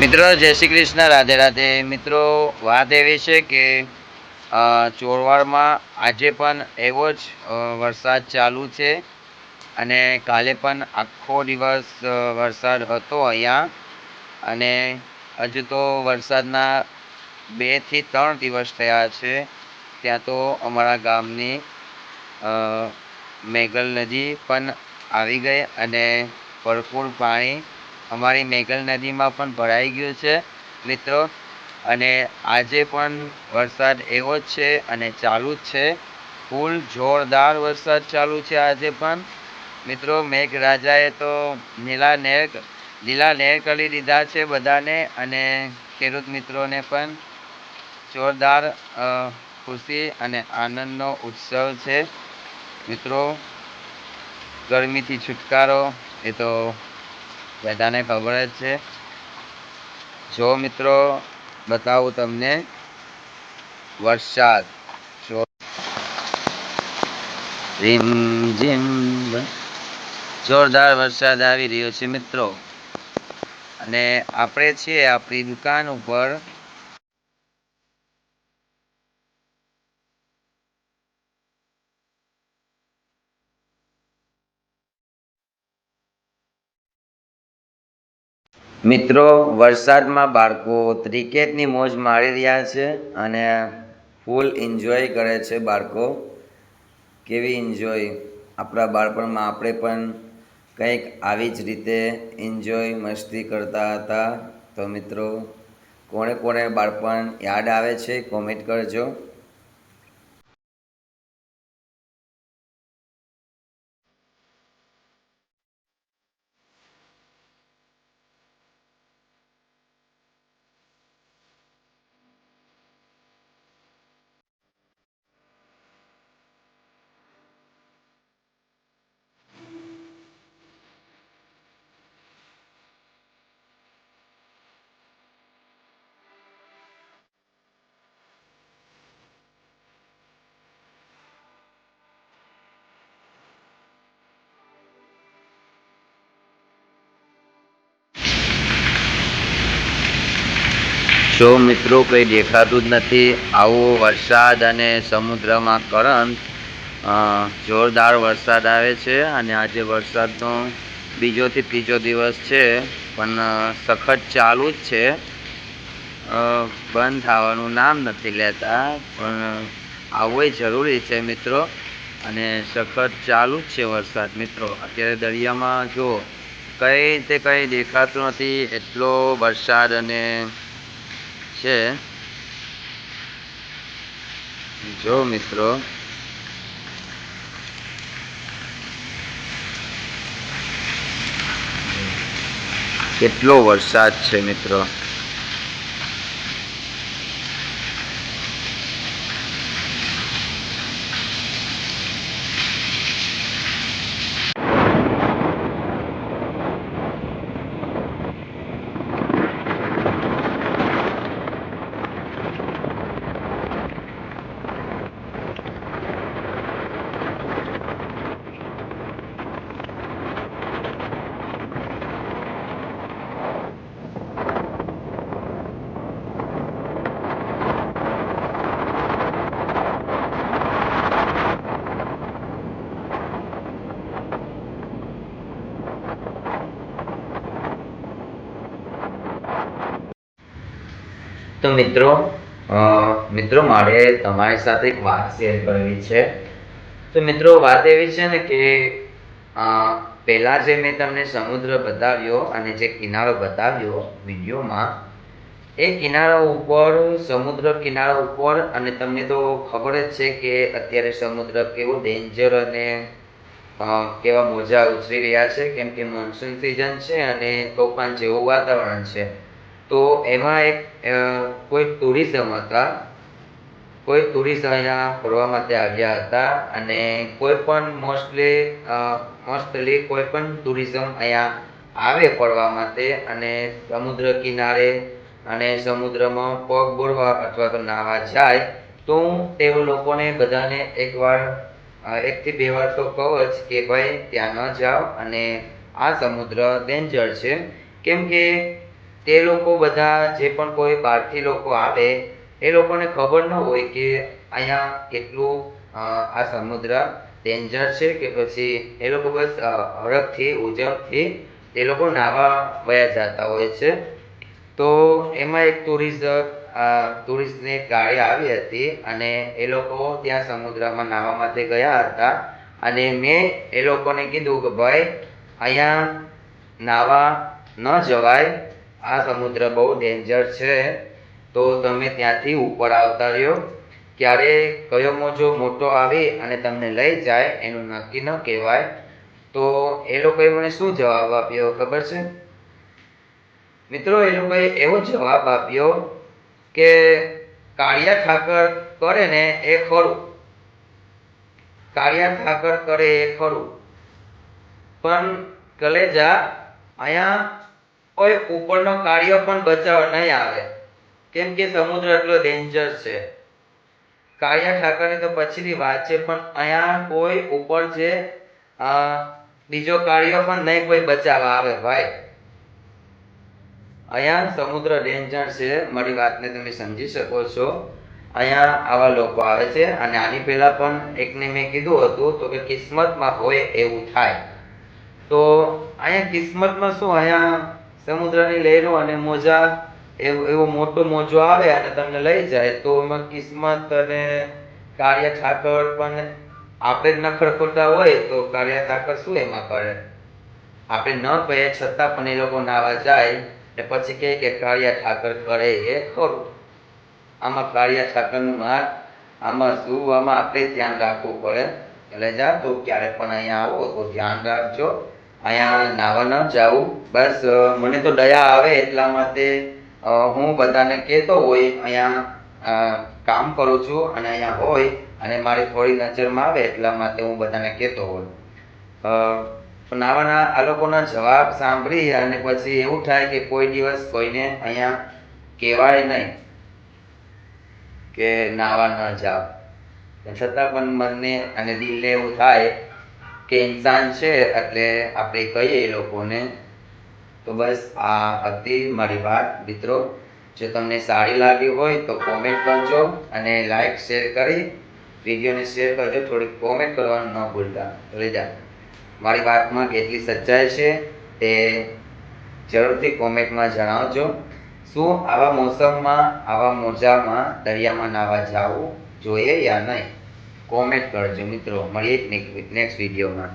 મિત્રો જય શ્રી કૃષ્ણ, રાધે રાધે. મિત્રો વાત એવી છે કે ચોરવાડમાં આજે પણ એવો જ વરસાદ ચાલુ છે અને કાલે પણ આખો દિવસ વરસાદ હતો અહીંયા. અને હજુ તો વરસાદના 2 થી 3 દિવસ થયા છે. ત્યાં તો અમારા ગામની મેઘલ નદી પણ આવી ગઈ અને ભરપૂર પાણી અમારી મેઘલ નદીમાં પણ ભરાઈ ગયું છે મિત્રો. અને આજે પણ વરસાદ એવો જ છે અને ચાલુ જ છે. ફૂલ જોરદાર વરસાદ ચાલુ છે આજે પણ. મિત્રો મેઘરાજાએ તો લીલા નેર કરી દીધા છે બધાને, અને ખેડૂત મિત્રોને પણ જોરદાર ખુશી અને આનંદનો ઉત્સવ છે. મિત્રો ગરમીથી છુટકારો એ તો બધાને ખબર જ છે. જો મિત્રો બતાવું તમને વરસાદ. રીમઝીમ જોરદાર વરસાદ આવી રહ્યો છે મિત્રો. અને આપણે છીએ આપણી દુકાન ઉપર. મિત્રો વરસાદમાં બાળકો ક્રિકેટની મોજ માણી રહ્યા છે અને ફૂલ એન્જોય કરે છે બાળકો. કેવી એન્જોય! આપણા બાળપણમાં આપણે પણ કંઈક આવી જ રીતે એન્જોય મસ્તી કરતા હતા. તો મિત્રો કોણે કોણે બાળપણ યાદ આવે છે કોમેન્ટ કરજો. જો મિત્રો કંઈ દેખાતું જ નથી. આવો વરસાદ અને સમુદ્રમાં કરંટ જોરદાર વરસાદ આવે છે. અને આજે વરસાદનો બીજોથી ત્રીજો દિવસ છે પણ સખત ચાલુ જ છે. બંધ થવાનું નામ નથી લેતા, પણ આવવું જરૂરી છે મિત્રો. અને સખત ચાલુ જ છે વરસાદ મિત્રો. અત્યારે દરિયામાં જો કંઈ દેખાતું નથી, એટલો વરસાદ અને છે. જો મિત્રો કેટલો વરસાદ છે મિત્રો. તો મિત્રો મારે તમારી સાથે એક વાત શેર કરવી છે. તો મિત્રો વાત એવી છે ને કે પહેલા જે મેં તમને સમુદ્ર બતાવ્યો અને જે કિનારો બતાવ્યો વિડીયોમાં, એ કિનારા ઉપર સમુદ્ર કિનારા ઉપર, અને તમને તો ખબર જ છે કે અત્યારે સમુદ્ર કેવો ડેન્જર અને કેવા મોજા ઉછળી રહ્યા છે, કેમ કે મોન્સૂન સિઝન છે અને તોફાન જેવું વાતાવરણ છે. તો એમાં કોઈ ટુરિસ્ટ અહીંયા ફરવા માટે આવ્યા હતા. અને મોસ્ટલી કોઈ પણ ટુરિઝમ અહીંયા આવે ફરવા માટે અને સમુદ્ર કિનારે અને સમુદ્રમાં પગ બોળવા અથવા તો નાહવા જાય, તો તે લોકોને બધાને એકથી બે વાર તો કહું જ કે ભાઈ ત્યાં ન જાઓ અને આ સમુદ્ર ડેન્જર છે. કેમ કે તે લોકો બધા જે પણ કોઈ બહારથી લોકો આવે એ લોકોને ખબર ન હોય કે અહીંયા કેટલું આ સમુદ્ર ડેન્જર છે, કે પછી એ લોકો બસ હરખથી ઉજવથી એ લોકો નાહવા વયા જતા હોય છે. તો એમાં એક ટુરિસ્ટની ગાડી આવી હતી અને એ લોકો ત્યાં સમુદ્રમાં નાહવા માટે ગયા હતા. અને મેં એ લોકોને કીધું કે ભાઈ અહીંયા નાહવા ન જવાય, આ સમુદ્ર બહુ ડેન્જર છે, તો તમે ત્યાંથી ઉપર આવતા રહ્યો. ક્યારે કયો મોજો મોટો આવી અને તમને લઈ જાય એનું નક્કી ન કહેવાય. તો એ લોકોએ મને શું જવાબ આપ્યો ખબર છે મિત્રો? એ લોકોએ એવો જવાબ આપ્યો કે કાળિયા ઠાકર કરે ને એ ખરું, કાળિયા ઠાકર કરે એ ખરું, પણ કલેજા અહીંયા કોઈ ઉપરનો કાળિયો પણ બચાવવા નહીં આવે, કેમ કે સમુદ્ર એટલો ડેન્જર છે. કાળિયા ઠાકરની તો પછીની વાત છે, પણ અહીંયા કોઈ ઉપર છે બીજો કાળિયો પણ નહીં કોઈ બચાવવા આવે ભાઈ. અહીંયા સમુદ્ર ડેન્જર છે. મારી વાતને તમે સમજી શકો છો. અહીંયા આવા લોકો આવે છે અને આની પહેલા પણ એકને મેં કીધું હતું તો કે કિસ્મતમાં હોય એવું થાય. તો અહીંયા કિસ્મતમાં શું, અહીંયા સમુદ્રની લહેરો અને મોજા એવો મોટો મોજો આવે અને તમને લઈ જાય, તો એમાં કિસ્મત અને કાળિયા ઠાકર પણ આપણે જ નખડખોટા હોય તો કાળિયા ઠાકર શું એમાં કરે? આપણે ન કહીએ છતાં પણ એ લોકો નાવા જાય ને પછી કહે કે કાળિયા ઠાકર કરે એ ખરું. આમાં કાળિયા ઠાકરનું માર આમાં શું, આમાં આપણે ધ્યાન રાખવું પડે. એટલે જા તો ક્યારે પણ અહીંયા આવો તો ધ્યાન રાખજો, અહીંયા નાવા ન જાવું. બસ મને તો દયા આવે એટલા માટે હું બધાને કહેતો હોય, અહીંયા કામ કરું છું અને અહીંયા હોય અને મારી થોડી નજરમાં આવે એટલા માટે હું બધાને કહેતો હોય. નાવાના આ લોકોના જવાબ સાંભળી અને પછી એવું થાય કે કોઈ દિવસ કોઈને અહીંયા કહેવાય નહીં કે નાવા ન જાવ. છતાં પણ મનને અને દિલને એવું થાય કે ઇન્સાન છે એટલે આપણે કહીએ એ લોકોને. તો બસ આ હતી મારી વાત મિત્રો. જો તમને સારી લાગી હોય તો કોમેન્ટ કરજો અને લાઈક શેર કરી વિડીયોને શેર કરજો. થોડીક કોમેન્ટ કરવાનું ન ભૂલતા. રેજા મારી વાતમાં કેટલી સચ્ચાઈ છે તે જરૂરથી કોમેન્ટમાં જણાવજો. શું આવા મોસમમાં આવા મોજામાં દરિયામાં નાવા જવું જોઈએ યા નહીં? કોમેન્ટ કરજો મિત્રો. મળીએ નેક્સ્ટ વિડીયોમાં.